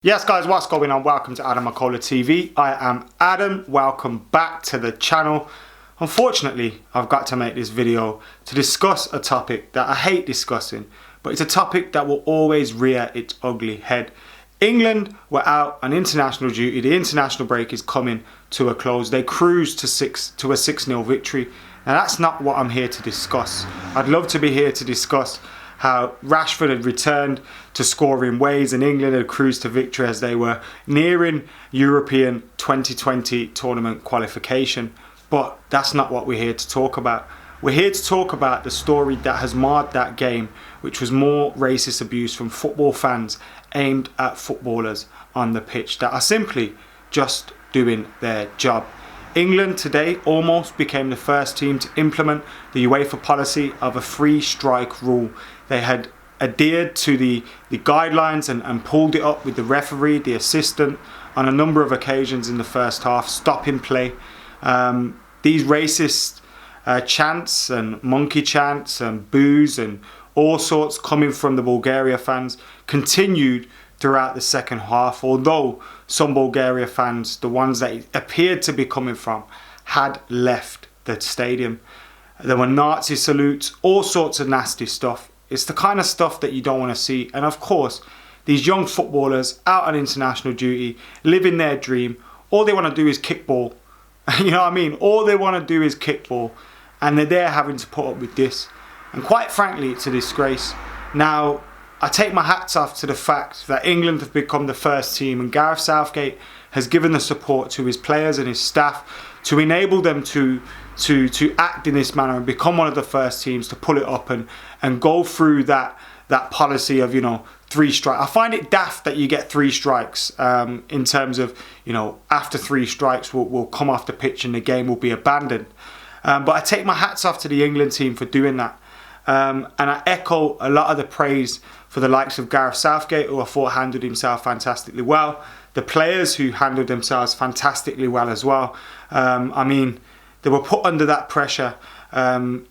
Yes guys, what's going on? Welcome to Adam McKola TV. I am Adam. Welcome back to the channel. Unfortunately, I've got to make this video to discuss a topic that I hate discussing, but it's a topic that will always rear its ugly head. England were out on international duty. The international break is coming to a close. They cruised to a 6-0 victory, and that's not what I'm here to discuss. I'd love to be here to discuss how Rashford had returned to scoring ways and England had cruised to victory as they were nearing European 2020 tournament qualification. But that's not what we're here to talk about. We're here to talk about the story that has marred that game, which was more racist abuse from football fans aimed at footballers on the pitch that are simply just doing their job. England today almost became the first team to implement the UEFA policy of a free strike rule. They had adhered to the guidelines and pulled it up with the referee, the assistant, on a number of occasions in the first half, stopping play. These racist chants and monkey chants and boos and all sorts coming from the Bulgaria fans continued throughout the second half, although some Bulgaria fans, the ones that it appeared to be coming from, had left the stadium. There were Nazi salutes, all sorts of nasty stuff. It's the kind of stuff that you don't want to see. And of course, these young footballers out on international duty, living their dream, all they want to do is kick ball. You know what I mean? All they want to do is kick ball. And they're there having to put up with this. And quite frankly, it's a disgrace. Now, I take my hats off to the fact that England have become the first team, and Gareth Southgate has given the support to his players and his staff to enable them to act in this manner and become one of the first teams to pull it up and go through that policy of, 3 strikes. I find it daft that you get 3 strikes in terms of, after 3 strikes we'll come off the pitch and the game will be abandoned. But I take my hats off to the England team for doing that. And I echo a lot of the praise for the likes of Gareth Southgate, who I thought handled himself fantastically well. The players who handled themselves fantastically well as well. They were put under that pressure, and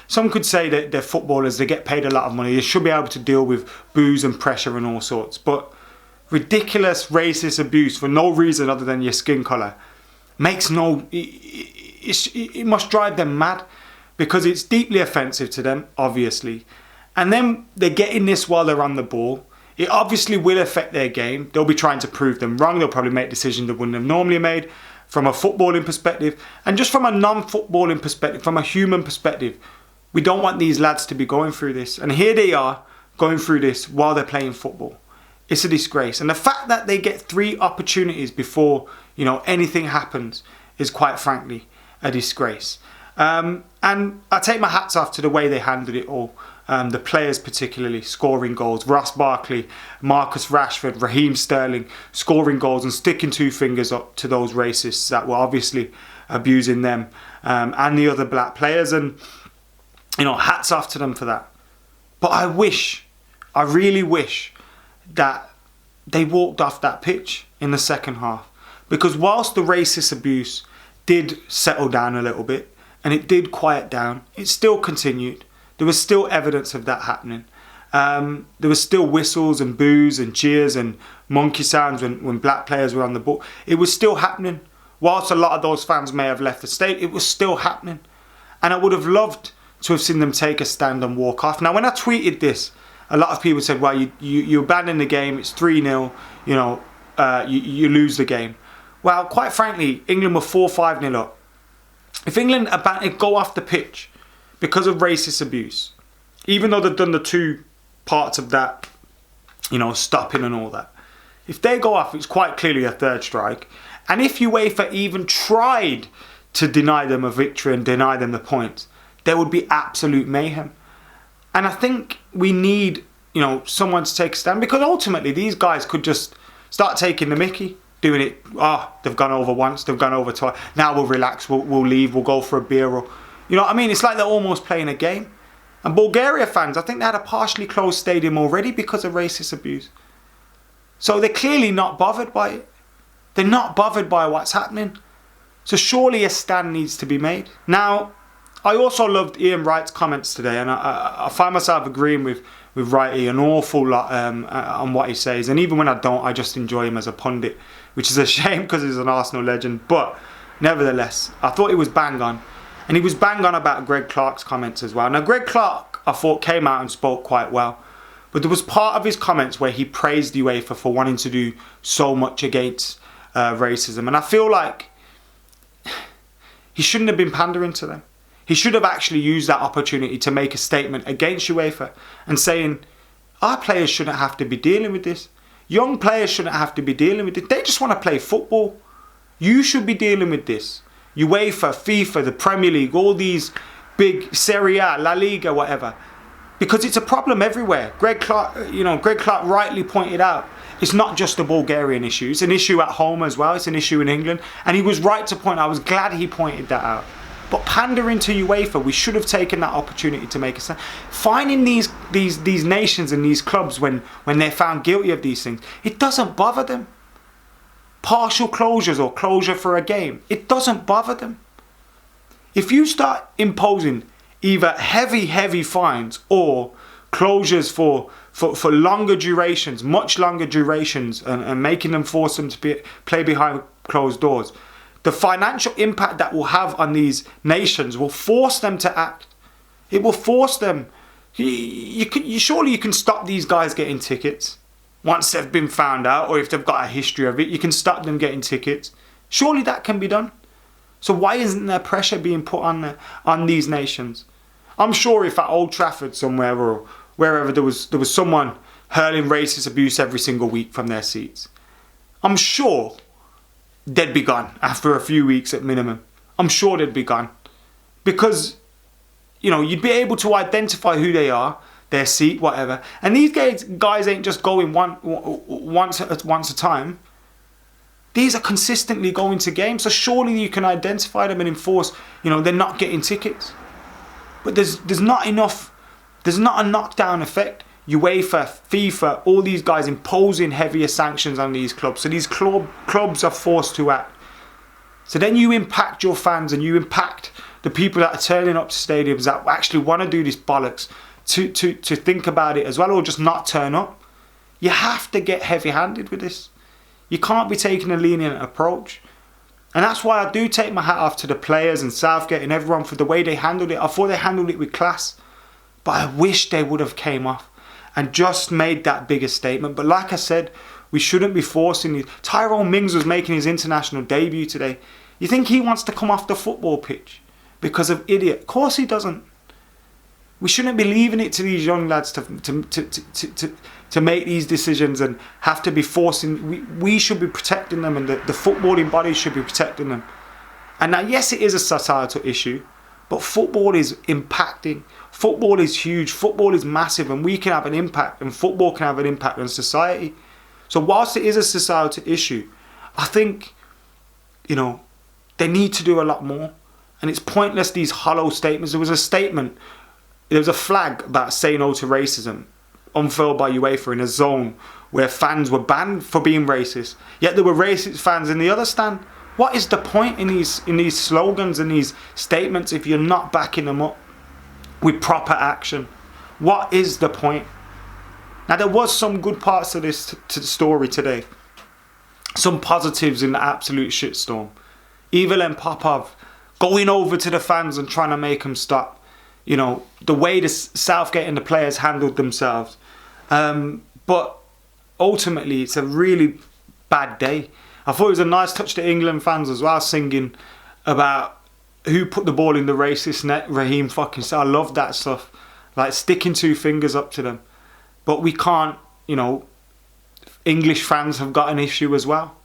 some could say that they're footballers, they get paid a lot of money, they should be able to deal with boos and pressure and all sorts. But ridiculous racist abuse for no reason other than your skin colour it must drive them mad, because it's deeply offensive to them, obviously. And then they're getting this while they're on the ball. It obviously will affect their game. They'll be trying to prove them wrong. They'll probably make decisions they wouldn't have normally made from a footballing perspective. And just from a non-footballing perspective, from a human perspective, we don't want these lads to be going through this. And here they are going through this while they're playing football. It's a disgrace. And the fact that they get 3 opportunities before, anything happens is quite frankly a disgrace. And I take my hats off to the way they handled it all. The players particularly scoring goals. Ross Barkley, Marcus Rashford, Raheem Sterling scoring goals and sticking 2 fingers up to those racists that were obviously abusing them and the other black players. And, hats off to them for that. But I really wish that they walked off that pitch in the second half. Because whilst the racist abuse did settle down a little bit, and it did quiet down, it still continued. There was still evidence of that happening. There was still whistles and boos and cheers and monkey sounds when black players were on the ball. It was still happening. Whilst a lot of those fans may have left the state, it was still happening. And I would have loved to have seen them take a stand and walk off. Now, when I tweeted this, a lot of people said, well, you abandon the game, it's 3-0, you lose the game. Well, quite frankly, England were 4-5-0 up. If England go off the pitch because of racist abuse, even though they've done the 2 parts of that, stopping and all that, if they go off, it's quite clearly a 3rd strike. And if UEFA even tried to deny them a victory and deny them the points, there would be absolute mayhem. And I think we need, someone to take a stand, because ultimately these guys could just start taking the mickey. Doing it, they've gone over once, they've gone over twice, now we'll relax, we'll leave, we'll go for a beer, or, it's like they're almost playing a game. And Bulgaria fans, I think they had a partially closed stadium already because of racist abuse. So they're clearly not bothered by it. They're not bothered by what's happening. So surely a stand needs to be made. Now, I also loved Ian Wright's comments today, and I find myself agreeing with Righty an awful lot on what he says, and even when I don't, I just enjoy him as a pundit, which is a shame because he's an Arsenal legend. But nevertheless, I thought he was bang on, and he was bang on about Greg Clark's comments as well. Now, Greg Clark, I thought, came out and spoke quite well, but there was part of his comments where he praised the UEFA for wanting to do so much against racism, and I feel like he shouldn't have been pandering to them. He should have actually used that opportunity to make a statement against UEFA and saying, our players shouldn't have to be dealing with this. Young players shouldn't have to be dealing with it. They just want to play football. You should be dealing with this. UEFA, FIFA, the Premier League, all these big Serie A, La Liga, whatever. Because it's a problem everywhere. Greg Clark rightly pointed out, it's not just a Bulgarian issue. It's an issue at home as well. It's an issue in England. And he was right to point out. I was glad he pointed that out. But pandering to UEFA, we should have taken that opportunity to make a stand. Finding these nations and these clubs when they're found guilty of these things, it doesn't bother them. Partial closures or closure for a game, it doesn't bother them. If you start imposing either heavy fines or closures for longer durations, much longer durations, and making them force them to play behind closed doors, the financial impact that will have on these nations will force them to act. It will force them. Surely you can stop these guys getting tickets once they've been found out, or if they've got a history of it, you can stop them getting tickets. Surely that can be done. So why isn't there pressure being put on these nations? I'm sure if at Old Trafford somewhere or wherever there was someone hurling racist abuse every single week from their seats, I'm sure they'd be gone after a few weeks at minimum. I'm sure they'd be gone. Because, you'd be able to identify who they are, their seat, whatever. And these guys ain't just going once a time. These are consistently going to games. So surely you can identify them and enforce, they're not getting tickets. But there's not enough, there's not a knockdown effect. UEFA, FIFA, all these guys imposing heavier sanctions on these clubs. So these clubs are forced to act. So then you impact your fans and you impact the people that are turning up to stadiums that actually want to do this bollocks to think about it as well, or just not turn up. You have to get heavy-handed with this. You can't be taking a lenient approach. And that's why I do take my hat off to the players and Southgate and everyone for the way they handled it. I thought they handled it with class. But I wish they would have came off and just made that bigger statement. But like I said, we shouldn't be forcing these. Tyrone Mings was making his international debut today. You think he wants to come off the football pitch because of idiot? Of course he doesn't. We shouldn't be leaving it to these young lads to make these decisions and have to be forcing. We should be protecting them, and the footballing bodies should be protecting them. And now, yes, it is a societal issue, but football is impacting. Football is huge. Football is massive, and we can have an impact, and football can have an impact on society. So whilst it is a societal issue, I think, they need to do a lot more. And it's pointless, these hollow statements. There was a flag about say no to racism unfurled by UEFA in a zone where fans were banned for being racist. Yet there were racist fans in the other stand. What is the point in these slogans and these statements if you're not backing them up with proper action? What is the point? Now, there was some good parts to this to the story today. Some positives in the absolute shitstorm. Evil Popov going over to the fans and trying to make them stop. The way the Southgate and the players handled themselves. But ultimately, it's a really bad day. I thought it was a nice touch to England fans as well, singing about who put the ball in the racist net, Raheem fucking Sterling. I love that stuff. Like sticking two fingers up to them. But we can't, English fans have got an issue as well.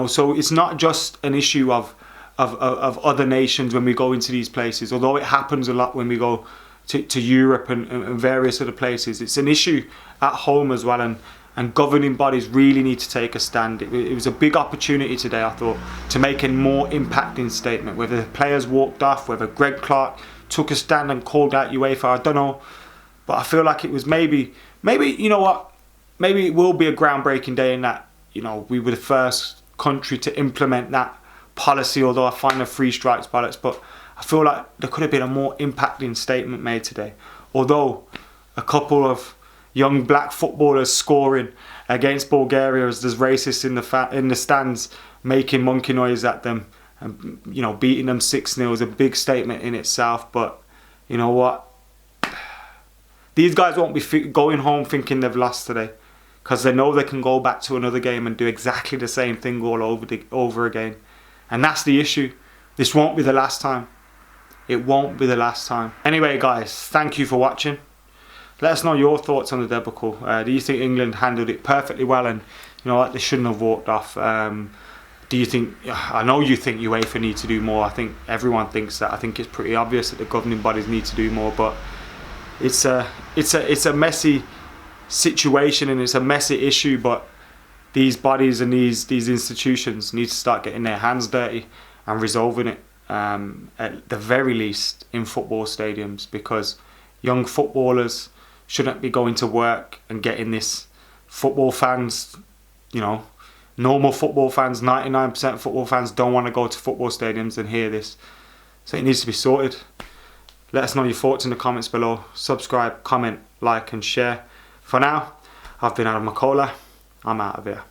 So it's not just an issue of other nations when we go into these places, although it happens a lot when we go to Europe and various other places. It's an issue at home as well, and governing bodies really need to take a stand. It was a big opportunity today, I thought, to make a more impacting statement. Whether the players walked off, whether Greg Clark took a stand and called out UEFA, I don't know. But I feel like it was maybe you know what? Maybe it will be a groundbreaking day in that, we were the first country to implement that policy, although I find the free strikes bollocks. But I feel like there could have been a more impacting statement made today. Although a couple of young black footballers scoring against Bulgaria as there's racists in the stands making monkey noise at them, and you know, beating them 6-0 is a big statement in itself. But you know what, these guys won't be going home thinking they've lost today, because they know they can go back to another game and do exactly the same thing all over again. And that's the issue. This won't be the last time. It won't be the last time. Anyway guys, thank you for watching. Let us know your thoughts on the debacle. Do you think England handled it perfectly well, and you know what, they shouldn't have walked off? Do you think, I know you think UEFA need to do more. I think everyone thinks that. I think it's pretty obvious that the governing bodies need to do more, but it's a messy situation and it's a messy issue. But these bodies and these institutions need to start getting their hands dirty and resolving it, at the very least in football stadiums, because young footballers shouldn't be going to work and getting this. Football fans, you know, normal football fans, 99% of football fans don't want to go to football stadiums and hear this. So it needs to be sorted. Let us know your thoughts in the comments below. Subscribe, comment, like and share. For now, I've been Adam McKola. I'm out of here.